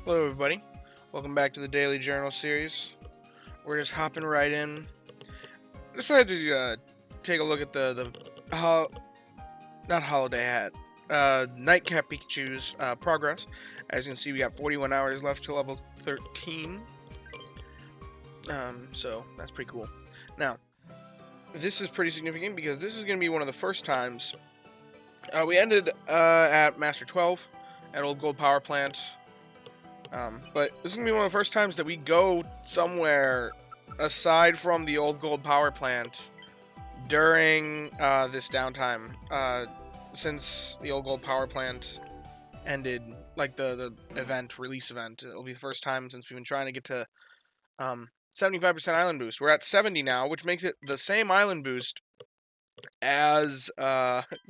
Hello, everybody. Welcome back to the Daily Journal series. We're just hopping right in. I decided to take a look at not holiday hat, Nightcap Pikachu's progress. As you can see, we got 41 hours left to level 13. So that's pretty cool. Now, this is pretty significant because this is going to be one of the first times we ended at Master 12 at Old Gold Power Plant. But this is going to be one of the first times that we go somewhere aside from the Old Gold Power Plant during this downtime. Since the Old Gold Power Plant ended, like the release event, it'll be the first time since we've been trying to get to 75% island boost. We're at 70 now, which makes it the same island boost as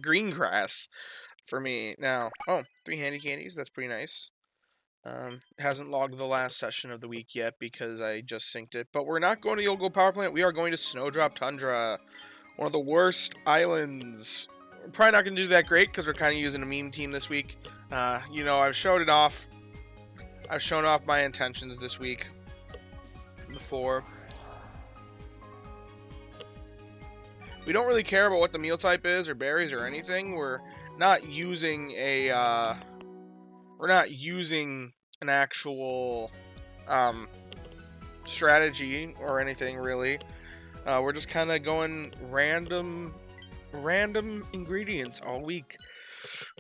green grass for me now. Oh, 3 handy candies. That's pretty nice. Hasn't logged the last session of the week yet because I just synced it. But we're not going to the Old Gold Power Plant. We are going to Snowdrop Tundra, one of the worst islands. We're probably not going to do that great because we're kind of using a meme team this week. I've showed it off. I've shown off my intentions this week before. We don't really care about what the meal type is or berries or anything. We're not using an actual strategy or anything really. We're just kind of going random ingredients all week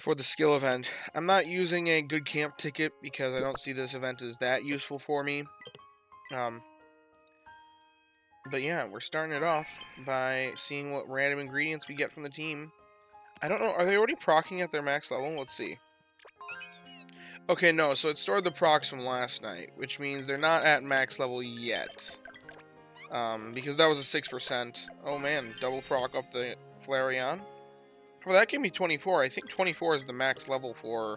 for the skill event. I'm not using a good camp ticket because I don't see this event as that useful for me. But yeah, we're starting it off by seeing what random ingredients we get from the team. I don't know, are they already proccing at their max level? Let's see. Okay, no, so it stored the procs from last night, which means they're not at max level yet. Because that was a 6%. Oh man, double proc off the Flareon. Well, that gave me 24. I think 24 is the max level for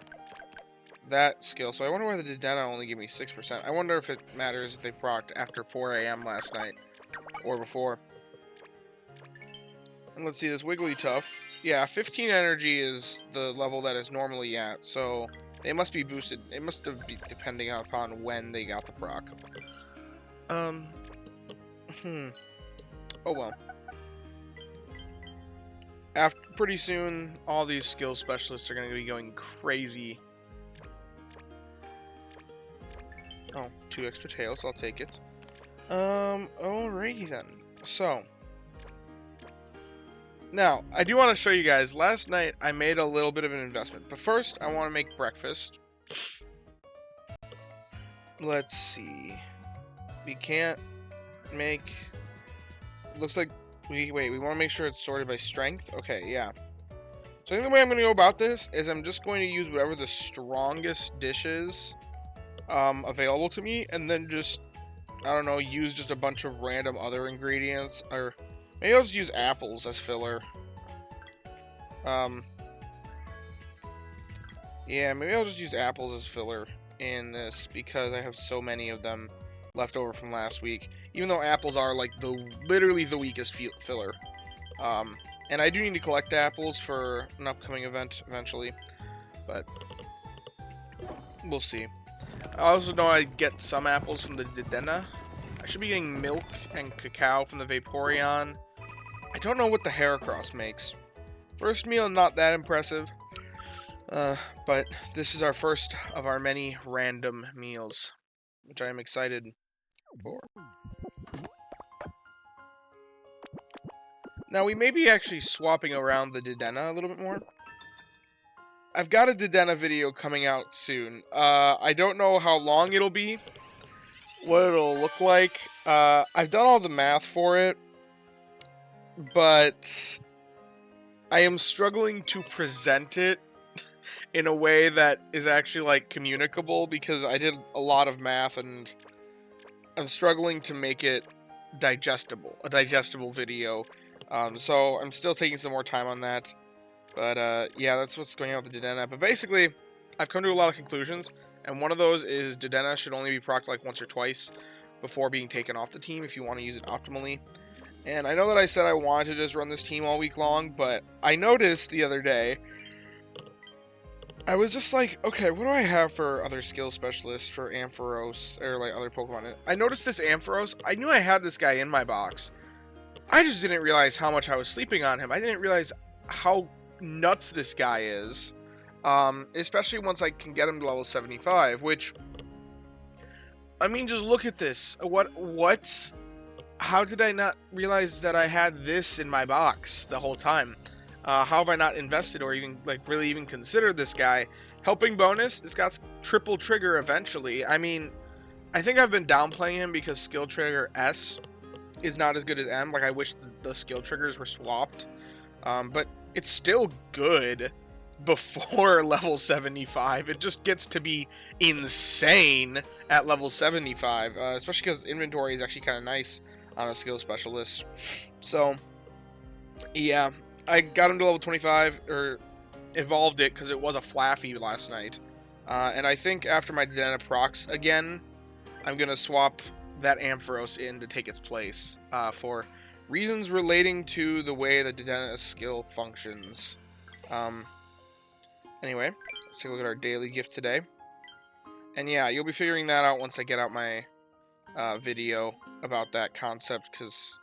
that skill. So I wonder why the Dedenne only gave me 6%. I wonder if it matters if they procced after 4 AM last night. Or before. And let's see, this Wigglytuff. Yeah, 15 energy is the level that it's normally at, so they must be boosted. It must have been depending upon when they got the proc. Oh well. Pretty soon, all these skill specialists are going to be going crazy. Oh, 2 extra tails, I'll take it. Alrighty then. So, now, I do want to show you guys, last night I made a little bit of an investment, but first I want to make breakfast. Let's see. We can't make... Looks like... we want to make sure it's sorted by strength? Okay, yeah. So I think the way I'm going to go about this is I'm just going to use whatever the strongest dishes available to me, and then just, I don't know, use just a bunch of random other ingredients, or maybe I'll just use apples as filler. Yeah, maybe I'll just use apples as filler in this because I have so many of them left over from last week. Even though apples are like literally the weakest filler. And I do need to collect apples for an upcoming event eventually, but we'll see. I also know I get some apples from the Dedenne. I should be getting milk and cacao from the Vaporeon. I don't know what the Heracross makes. First meal, not that impressive. But this is our first of our many random meals, which I am excited for. Now, we may be actually swapping around the Dedenne a little bit more. I've got a Dedenne video coming out soon. I don't know how long it'll be, what it'll look like. I've done all the math for it, but I am struggling to present it in a way that is actually, like, communicable, because I did a lot of math, and I'm struggling to make it a digestible video. So I'm still taking some more time on that. But, yeah, that's what's going on with the Dedenne. But basically, I've come to a lot of conclusions, and one of those is Dedenne should only be procced like once or twice before being taken off the team if you want to use it optimally. And I know that I said I wanted to just run this team all week long, but I noticed the other day I was just like, okay, what do I have for other skill specialists for Ampharos or like other Pokemon? I noticed this Ampharos. I knew I had this guy in my box. I just didn't realize how much I was sleeping on him. I didn't realize how nuts this guy is. Especially once I can get him to level 75, which, I mean, just look at this. What? How did I not realize that I had this in my box the whole time? How have I not invested or even, like, really even considered this guy? Helping bonus, it's got triple trigger eventually. I mean, I think I've been downplaying him because skill trigger S is not as good as M. Like, I wish the skill triggers were swapped. But it's still good before level 75. It just gets to be insane at level 75, especially because inventory is actually kind of nice on a skill specialist. So, yeah, I got him to level 25, or evolved it because it was a Flaffy last night. And I think after my Dedenne procs again, I'm going to swap that Ampharos in to take its place for reasons relating to the way the Dedenne skill functions. Anyway, let's take a look at our daily gift today. And yeah, you'll be figuring that out once I get out my video about that concept, because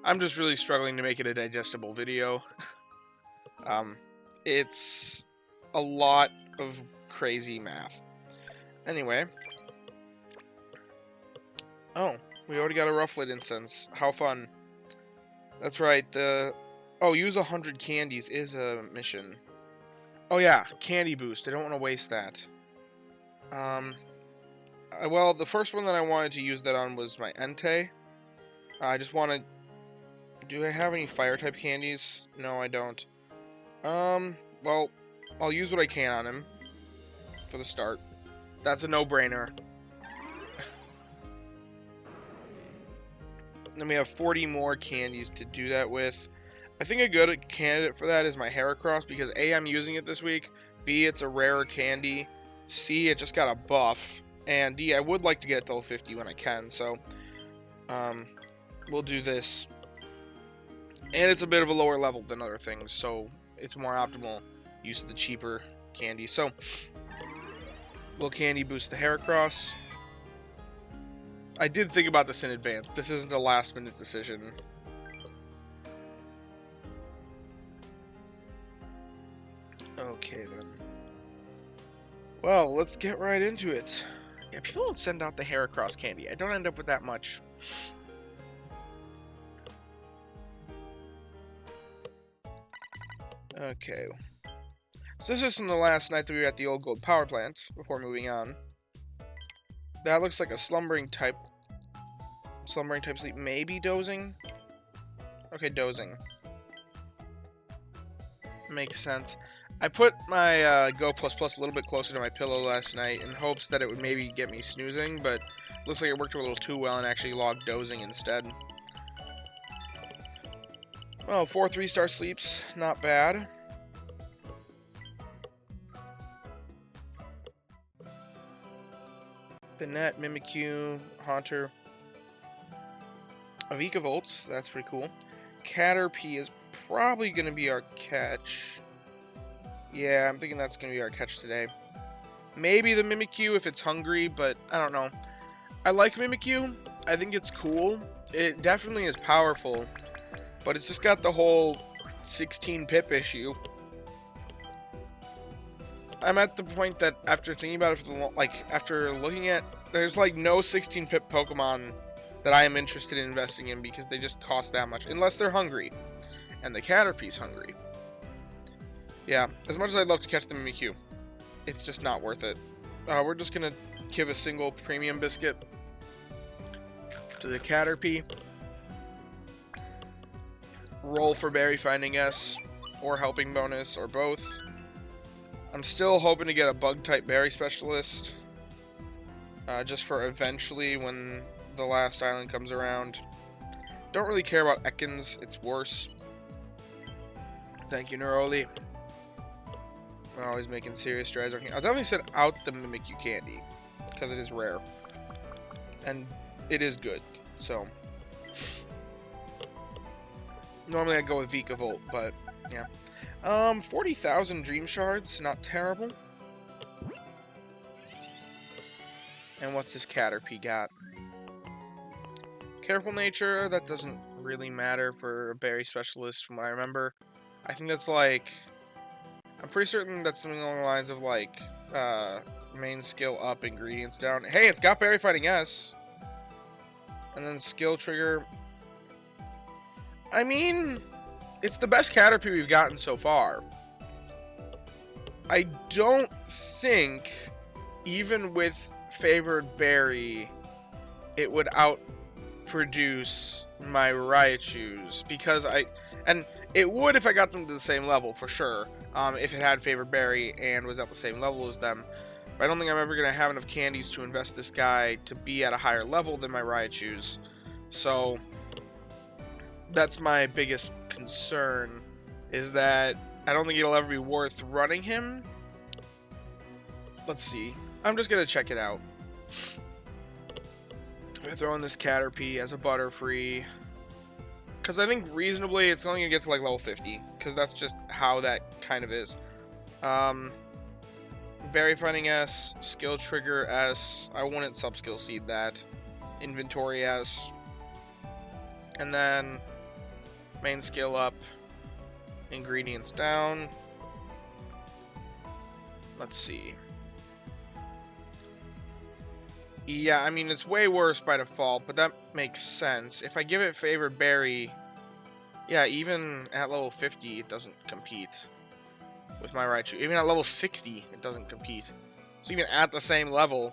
I'm just really struggling to make it a digestible video. It's a lot of crazy math. Anyway. Oh, we already got a Rufflet incense. How fun. That's right, oh, use 100 candies is a mission. Oh yeah, candy boost. I don't want to waste that. Well, the first one that I wanted to use that on was my Entei. I just want to... Do I have any fire-type candies? No, I don't. Well, I'll use what I can on him for the start. That's a no-brainer. Then we have 40 more candies to do that with. I think a good candidate for that is my Heracross, because A, I'm using it this week, B, it's a rarer candy, C, it just got a buff, and D, I would like to get to level 50 when I can, so we'll do this. And it's a bit of a lower level than other things, so it's more optimal use of the cheaper candy. So, we'll candy boost the Heracross. I did think about this in advance. This isn't a last-minute decision. Okay, then. Well, let's get right into it. Yeah, people don't send out the Heracross candy. I don't end up with that much. Okay. So this is from the last night that we were at the old gold power plant, before moving on. That looks like a slumbering type sleep. Maybe dozing? Okay, dozing. Makes sense. I put my Go++ a little bit closer to my pillow last night in hopes that it would maybe get me snoozing, but looks like it worked a little too well and actually logged dozing instead. Well, 4 3-star sleeps, not bad. Banette, Mimikyu, Haunter. A Vikavolt, that's pretty cool. Caterpie is probably going to be our catch. Yeah, I'm thinking that's going to be our catch today. Maybe the Mimikyu if it's hungry, but I don't know. I like Mimikyu. I think it's cool. It definitely is powerful, but it's just got the whole 16 pip issue. I'm at the point that after thinking about it, after looking at, there's like no 16 pip Pokemon that I am interested in investing in because they just cost that much, unless they're hungry, and the Caterpie's hungry. Yeah, as much as I'd love to catch the Mimikyu, it's just not worth it. We're just gonna give a single premium biscuit to the Caterpie. Roll for Berry Finding S, or Helping Bonus, or both. I'm still hoping to get a Bug-type Berry Specialist, just for eventually when the last island comes around. Don't really care about Ekans, it's worse. Thank you, Neroli. We're always making serious strides. I'll definitely set out the Mimikyu candy, because it is rare. And it is good, so. Normally I'd go with Vikavolt, but yeah. 40,000 Dream Shards, not terrible. And what's this Caterpie got? Careful nature, that doesn't really matter for a berry specialist from what I remember. I think that's like, I'm pretty certain that's something along the lines of like, main skill up, ingredients down. Hey, it's got Berry Fighting S. And then skill trigger. I mean, it's the best Caterpie we've gotten so far. I don't think, even with favored berry, it would outproduce my Raichus, because and it would if I got them to the same level for sure. If it had favored berry and was at the same level as them. But I don't think I'm ever gonna have enough candies to invest this guy to be at a higher level than my Raichus. So that's my biggest concern, is that I don't think it'll ever be worth running him. Let's see. I'm just gonna check it out. I'm gonna throw in this Caterpie as a Butterfree, because I think reasonably it's only gonna get to like level 50, because that's just how that kind of is. Berry Fighting S, Skill Trigger S. I wouldn't Sub-Skill Seed that. Inventory S. And then main skill up, ingredients down. Let's see. Yeah, I mean, it's way worse by default, but that makes sense. If I give it favored berry, yeah, even at level 50, it doesn't compete with my Raichu. Even at level 60, it doesn't compete. So even at the same level.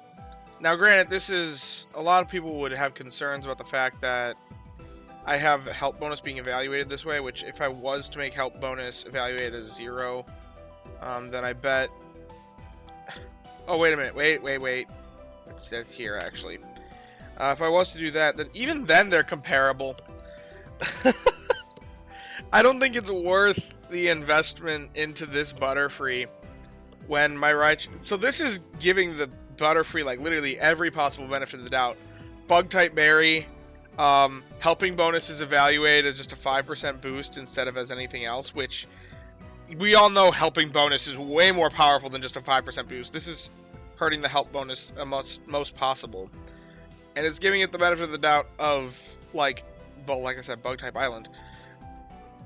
Now, granted, this is... A lot of people would have concerns about the fact that I have health bonus being evaluated this way, which if I was to make health bonus evaluated as 0, then I bet... Oh, wait a minute. Wait. It's here, actually. If I was to do that, then even then they're comparable. I don't think it's worth the investment into this Butterfree when my Raichu... So this is giving the Butterfree, like, literally every possible benefit of the doubt. Bug-type berry, helping bonus is evaluated as just a 5% boost instead of as anything else, which we all know helping bonus is way more powerful than just a 5% boost. This is hurting the help bonus most possible. And it's giving it the benefit of the doubt of, like, well, like I said, Bug-type Island.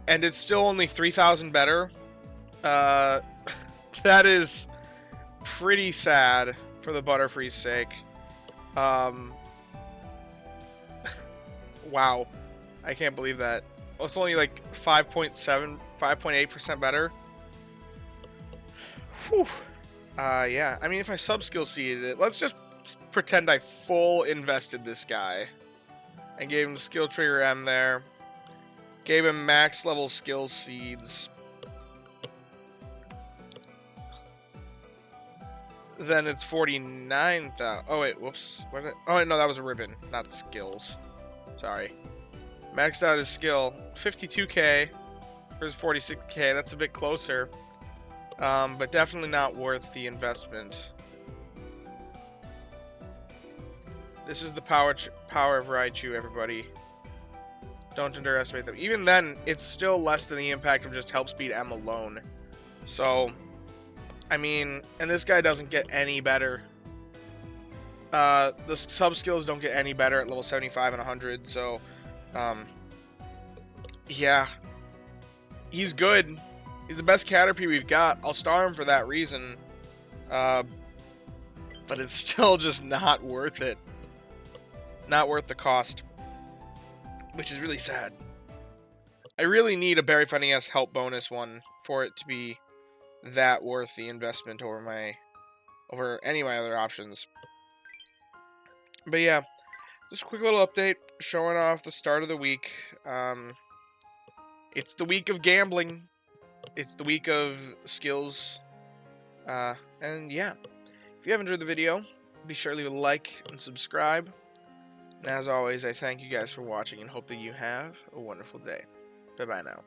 And it's still only 3,000 better. That is pretty sad for the Butterfree's sake. Wow. I can't believe that. It's only like 5.8% better. Whew. Yeah. I mean, if I sub-skill seeded it, let's just pretend I full invested this guy. And gave him skill trigger M there. Gave him max level skill seeds. Then it's 49,000. Oh wait, whoops. Oh wait, no, that was a ribbon, not skills. Sorry. Maxed out his skill. 52k. There's 46k. That's a bit closer. But definitely not worth the investment. This is the power of Raichu, everybody. Don't underestimate them. Even then, it's still less than the impact of just help speed M alone. So, I mean, and this guy doesn't get any better. The sub skills don't get any better at level 75 and 100. So, yeah, he's good. He's the best Caterpie we've got. I'll star him for that reason. But it's still just not worth it. Not worth the cost. Which is really sad. I really need a Berry Fighting S help bonus one for it to be that worth the investment over any of my other options. But yeah, just a quick little update showing off the start of the week. It's the week of gambling. It's the week of skills. And yeah, if you have enjoyed the video, be sure to leave a like and subscribe. And as always, I thank you guys for watching and hope that you have a wonderful day. Bye-bye now.